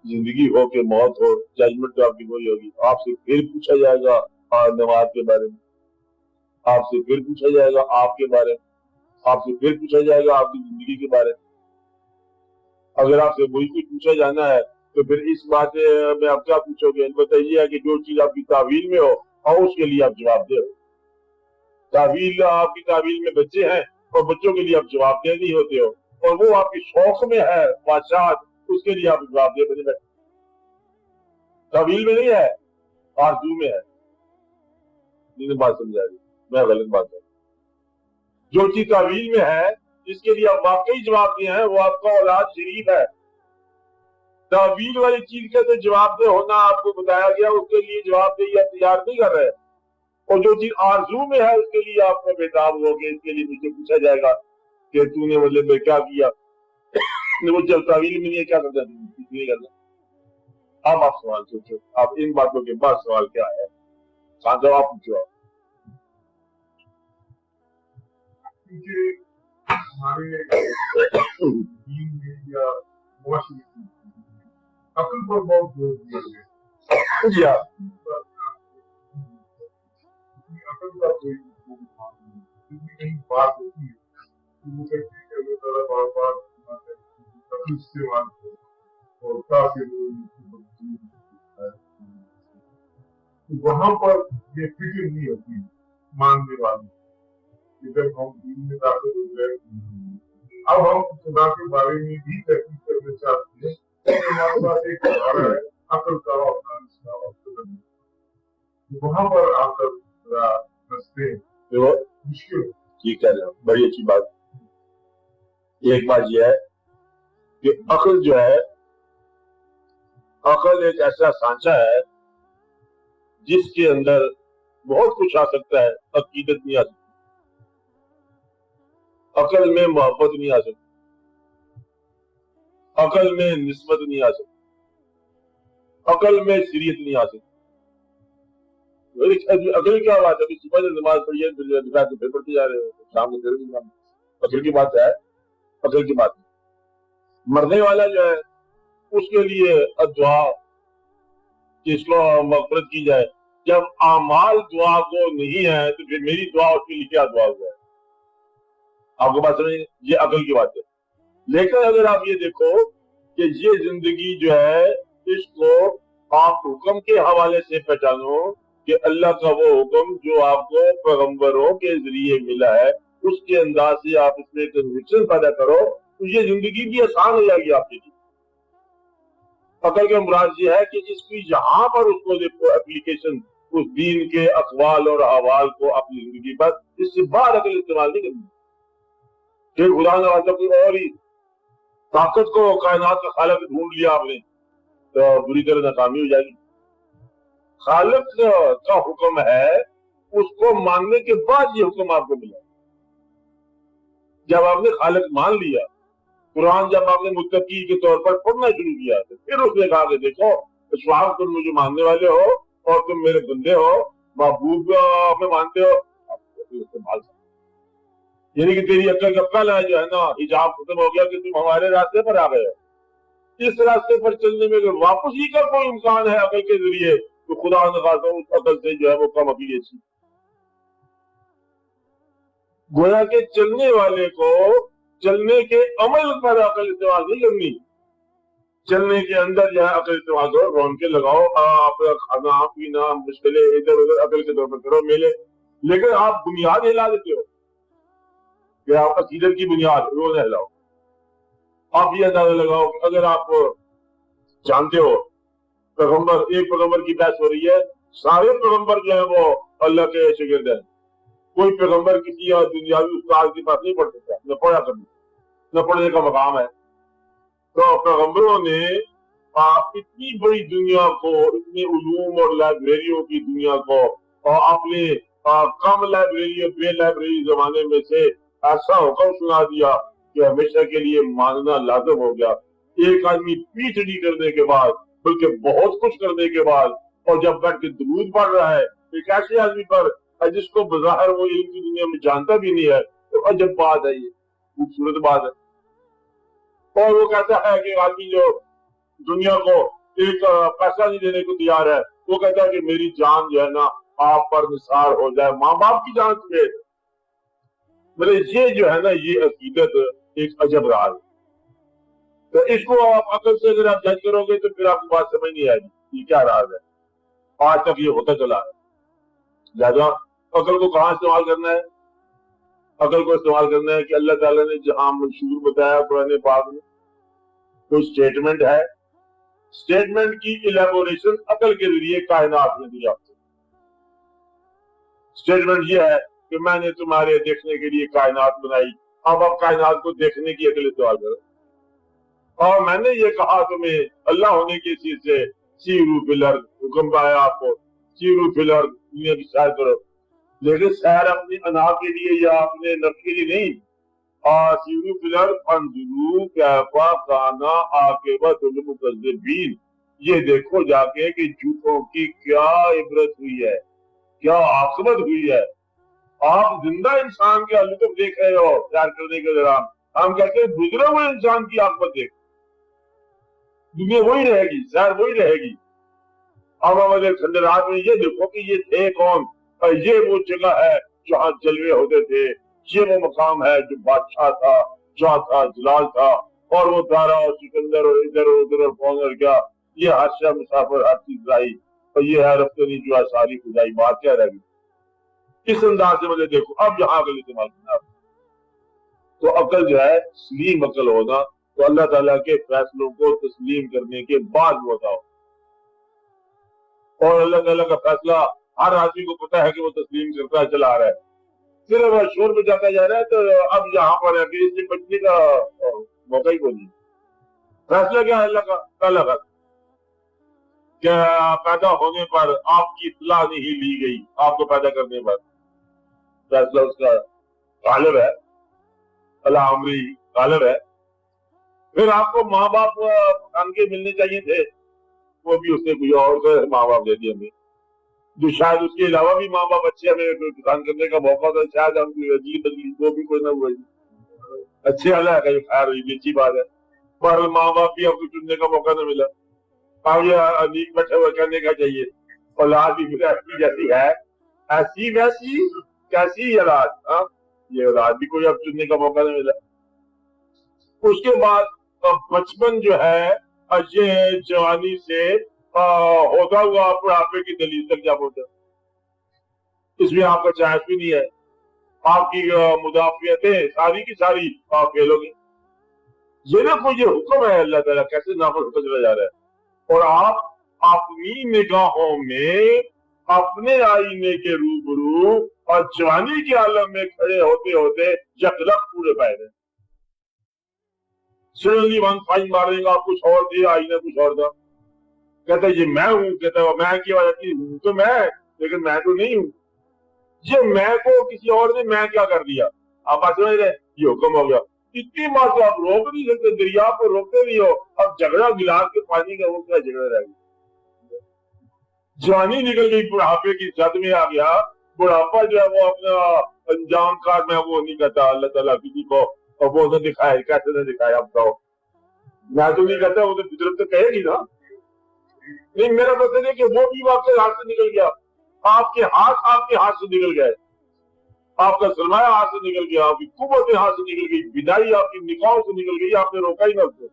जिंदगी हो के मौत हो, जजमेंट तो आपकी वही होगी। आपसे फिर पूछा जाएगा नमाज के बारे में, आपसे फिर पूछा जाएगा आपके बारे में, आपसे फिर पूछा जाएगा आपकी जिंदगी के बारे में। अगर आपसे वही कुछ पूछा जाना है तो फिर इस बात में आप क्या पूछोगे? बताइए कि जो चीज आपकी तावील में हो और उसके लिए आप जवाब दे। तावील, आपकी तावील में बच्चे हैं और बच्चों के लिए आप जवाब दे नहीं होते हो, और वो आपके शौक में है बादशाह, उसके लिए आप जवाब दे बने बैठे। तावील में नहीं है, आरजू में है। बात समझा रही, मैं गलत बात है। जो चीज तावील में है जिसके लिए आप वाकई जवाब दिए हैं वो आपका औलाद शरीफ है। तावील वाली चीज का तो जवाब दे होना आपको बताया गया, उसके लिए जवाब दे आप तैयार नहीं कर रहे। और जो चीज आरजू में है उसके लिए आपको बेताब हो गए, इसके लिए मुझे पूछा जाएगा कि तूने मतलब क्या किया। वो जब तावील में नहीं है क्या करता, नहीं करना। अब आप सवाल सोचो, आप इन बातों के बाद सवाल क्या है, जवाब पूछो। हमारे दीन में या मुआशरे में अक्ल पर बहुत जोर दिया गया। जी हाँ, अक्ल का कोई कहीं बात होती है तो वो कहते हैं कि अल्लाह ताला बार बार अक्ल इस्तेमाल करो और ताकि तो वहां पर ये फिक्र नहीं होती मानने वाली कि जब हम दीन में दाखिल हो गए। अब हम खुदा के बारे में भी तहकीक करना चाहते हैं तो हमारे पास एक सहारा है अक्ल का और वहां पर आकर रस्ते मुश्किल। ठीक है, बड़ी अच्छी बात। एक बात यह है कि अक्ल जो है, अक्ल एक ऐसा सांचा है जिसके अंदर बहुत कुछ आ सकता है, अकीदत नहीं आ सकती। अक्ल में मोहब्बत नहीं आ सकती, अक्ल में निस्बत नहीं आ सकती, अक्ल में सीरियत नहीं आ सकती। अक्ल क्या बात है, सुबह से नमाज पढ़ी है फिर पढ़ते जा रहे हो, शाम को फिर अक्ल की बात है, अक्ल की बात है। मरने वाला जो है उसके लिए दुआ कि इसको मग़फ़िरत की जाए। जब आमाल दुआ को नहीं है तो फिर मेरी दुआ उसके लिए क्या दुआ हुआ है? आपको बात समझ, ये अक्ल की बात है। लेकिन अगर आप ये देखो कि ये जिंदगी जो है इसको आप हुक्म के हवाले से पहचानो कि अल्लाह का वो हुक्म जो आपको पैगंबरों के जरिए मिला है उसके अंदाज से आप इसमें कन्विक्शन पैदा करो तो ये जिंदगी भी आसान हो जाएगी आपके लिए। अकल का मुराद ये है कि इसकी जहां पर उसको देखो एप्लीकेशन उस दीन के अक़वाल और अहवाल को अपनी जिंदगी पर, इससे बाहर अकल इस्तेमाल नहीं करनी। फिर खुदा ने और ही ताकत को कायनात का खालिक ढूंढ लिया आपने तो बुरी तरह नाकामी हो जाएगी। खालिक का हुक्म है, उसको मानने के बाद ये हुक्म आपको मिला। जब आपने खालिक मान लिया, कुरान जब आपने मुत्तकी के तौर पर पढ़ना शुरू किया तो फिर उसने कहा कि देखो इस्लाम तुम मुझे मानने वाले हो और तुम मेरे बंदे हो, महबूब में मानते हो, इस्तेमाल। यानी कि तेरी अक्ल का पहला जो है ना हिजाब खत्म हो गया कि तुम हमारे रास्ते पर आ गए हो। इस रास्ते पर चलने में अगर वापसी का कोई इम्कान है अकल के जरिए तो खुदा ने कहा उस अकल से जो है वो कम अकली अच्छी। गोया के चलने वाले को चलने के अमल पर अकल इस्तेमाल नहीं करनी, चलने के अंदर जो है अकल इस्तेमाल करो, रौनकें लगाओ, आप खाना पीना मुश्किलें इधर उधर अकल के तौर पर करो मेले। लेकिन आप बुनियाद हिला देते हो कि आप अकीदत की बुनियाद रोज हिलाओ। आप ये अंदाजा लगाओ कि अगर आप जानते हो पैगंबर, एक पैगंबर की बहस हो रही है, सारे पैगंबर जो है वो अल्लाह के शागिर्द हैं, कोई पैगंबर किसी दुनियावी उस्ताद के पास नहीं पढ़ सकता, न पढ़ा करना, न पढ़ने का मकाम है। तो पैगंबरों ने इतनी बड़ी दुनिया को, इतनी उलूम और लाइब्रेरियों की दुनिया को और अपने कम लाइब्रेरी बे लाइब्रेरी जमाने में से ऐसा हुक्म सुना दिया कि हमेशा के लिए मानना लाजम हो गया। एक आदमी पीएचडी करने के बाद, बल्कि बहुत कुछ करने के बाद, और जब बैठ के दुरूद पढ़ रहा है एक ऐसे आदमी पर जिसको बज़ाहिर वो इल्म की दुनिया में जानता भी नहीं है, तो अजब बात है, ये खूबसूरत बात है। और वो कहता है कि आदमी जो दुनिया को एक पैसा नहीं देने को तैयार है। वो कहता है कि मेरी जान जो है ना आप पर निसार हो जाए, माँ बाप की जान समेत। मतलब ये जो है ना ये अकीदत एक अजब राज है। तो इसको आप अकल से अगर आप जज करोगे तो फिर आपको बात समझ नहीं आएगी ये क्या राज है। आज तक ये होता चला है। लिहाजा अकल को कहाँ इस्तेमाल करना है? अकल को इस्तेमाल करना है कि अल्लाह ताला ने जहां मंशूर बताया कुरान पाक में, कोई स्टेटमेंट है, स्टेटमेंट की इलेबोरेशन अकल के जरिए कायनात में दी आपको। स्टेटमेंट ये है कि मैंने तुम्हारे देखने के लिए कायनात बनाई, अब आप कायनात को देखने की अकल इस्तेमाल करो। और मैंने ये कहा तुम्हें अल्लाह होने की चीज से सीरू फिलर, हुक्म पाया आपको सीरू फिलर, दुनिया की सैर करो, लेकिन सैर अपनी अना के लिए या अपने नफ्स के लिए नहीं। सीरू फिलर फंजुरू कैफा काना आकिबतुल मुकज़्ज़िबीन, ये देखो जाके कि झूठों की क्या इबरत हुई है, क्या आखिरत हुई है। आप जिंदा इंसान के लुत्फ देख रहे हो सैर करने के दौरान, हम कहते हैं गुजरे हुए इंसान की आखिरत देख। दुनिया वही रहेगी, सैर वही रहेगी। अब हमारे खंडरात में ये देखो कि ये थे कौन, और ये वो जगह है जहाँ जलवे होते थे, ये वो मकाम है जो बादशाह था, जहाँ था जलाल था, और वो दारा और सिकंदर और इधर और उधर और कौन और क्या, ये हादसा मुसाफिर हर चीज आई, और ये है रफ्तानी जो है सारी खुदाई। बात क्या रहेगी? इस अंदाज से मुझे देखो। अब यहाँ अकल इस्तेमाल करना, तो अकल जो है सलीम अकल होना, तो अल्लाह ताला के फैसलों को तस्लीम करने के बाद होता हो। और अल्लाह ताला का फैसला हर आदमी को पता है कि वो तस्लीम करता चला रहा है, सिर्फ शोर में जाता जा रहा है। तो अब यहाँ पर है कि इससे बचने का मौका ही कोई नहीं। फैसला क्या है अल्लाह का? अल्लाह का क्या पैदा होने पर आपकी इत्तला नहीं ली गई, आपको पैदा करने पर फैसला उसका गालिब है, अल्लाह अमरी गालिब है। फिर आपको माँ बाप के मिलने चाहिए थे, वो भी उसने कोई और को माँ बाप दे दिया हमें, जो शायद उसके अलावा भी माँ बाप अच्छे हमें किसान करने का मौका था, शायद हम अजीब बदली वो भी कोई ना हुआ। अच्छे अल्लाह का खैर हुई, अच्छी बात है, पर माँ बाप भी आपको चुनने का मौका न मिला। अब ये अनीक बैठे हुए कहने का चाहिए औलाद भी ऐसी जैसी है, ऐसी वैसी कैसी औलाद, हाँ ये औलाद भी कोई अब चुनने का मौका नहीं मिला। उसके बाद बचपन जो है ये जवानी से होता हुआ बुढ़ापे की दलील तक जा पहुंचा, इसमें आपका चांस भी नहीं है। आपकी मुदाफियतें सारी की सारी आप खेलोगे। ये देखो ये हुक्म है अल्लाह ताला कैसे नाफिज होता चला जा रहा है, और आप अपनी निगाहों में अपने आईने के रूबरू और जवानी के आलम में खड़े होते होते यकलक पूरे पैर सडनली वन फाइन मारेगा, कुछ और थे, आईना कुछ और था। कहता है ये मैं हूं, कहता है मैं की वजह की हूं तो मैं, लेकिन मैं तो नहीं हूं। ये मैं को किसी और ने मैं क्या कर दिया, आप बात समझ रहे? ये हुक्म हो गया। इतनी बात तो आप रोक नहीं सकते, दरिया को रोकते नहीं हो, अब झगड़ा गिलास के पानी का वो क्या झगड़ा रह गया। जवानी निकल गई, बुढ़ापे की जद में आ गया। बुढ़ापा जो है वो अपना अंजाम कार में वो नहीं कहता अल्लाह ताला किसी को, और वो तो दिखाए कैसे न दिखाए, आप बताओ। मैं तो नहीं कहता, वो तो फितरत तो कहेगी ना। नहीं मेरा मतलब है कि वो भी आपके हाथ से निकल गया, आपके हाथ से निकल गए, आपका सरमाया हाथ से निकल गया, आपकी कुव्वतें हाथ से निकल गई, विदाई आपकी निकाहों से निकल गई, आपने रोका ही ना उसको।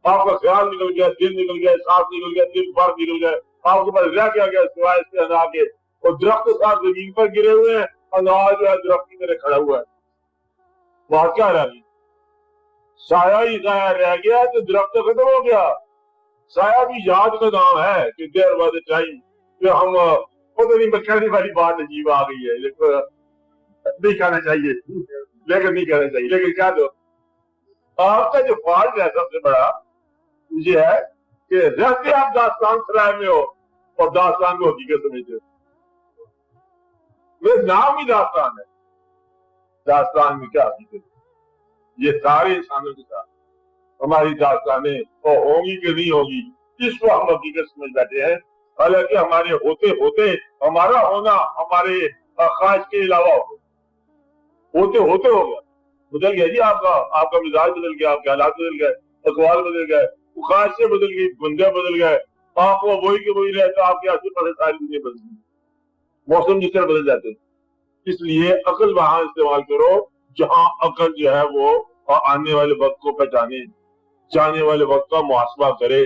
आपका ख्याल निकल गया, दिल निकल गया, सांस निकल गया, दिल भर निकल गया, आपके पास रह क्या गया सिवाय इसके अना के। और दरख्त साथ जमीन पर गिरे हुए हैं, अनाज जो है दरख्त की तरह खड़ा हुआ है, वहां क्या रह गई? साया ही साया रह गया, तो दरख्त तो खत्म हो गया। साया भी याद का नाम है कि देर बाद टाइम जो हम पता नहीं कहने वाली बात अजीब आ गई है, लेकिन नहीं कहना चाहिए, लेकिन नहीं कहना चाहिए, लेकिन क्या दो आपका जो फॉल्ट है सबसे बड़ा ये है कि रहते आप दास्तान सराय में हो और दास्तान को हकीकत समझते हो। वे नाम ही दास्तान है, दास्तान में क्या हकीकत? ये सारे इंसानों के साथ हमारी दास्तानें तो होंगी कि नहीं होगी, इसको हम हकीकत समझ बैठे हैं। हालांकि हमारे होते होते हमारा होना हमारे ख्वाहिश के अलावा होते होते हो गया, बदल गया जी आपका मिजाज बदल गया, आपके हालात बदल गए, अखबार बदल गए, خاصے بدل گئی، بندے بدل گئے، آپ وہ وہی کہ وہی رہتا، آپ کے آسے پاسے ساری چیزیں بدل گئی، موسم جس طرح بدل جاتے ہیں۔ اس لیے عقل وہاں استعمال کرو جہاں عقل جو ہے وہ آنے والے وقت کو پہچانے، جانے والے وقت کا محاسبہ کرے،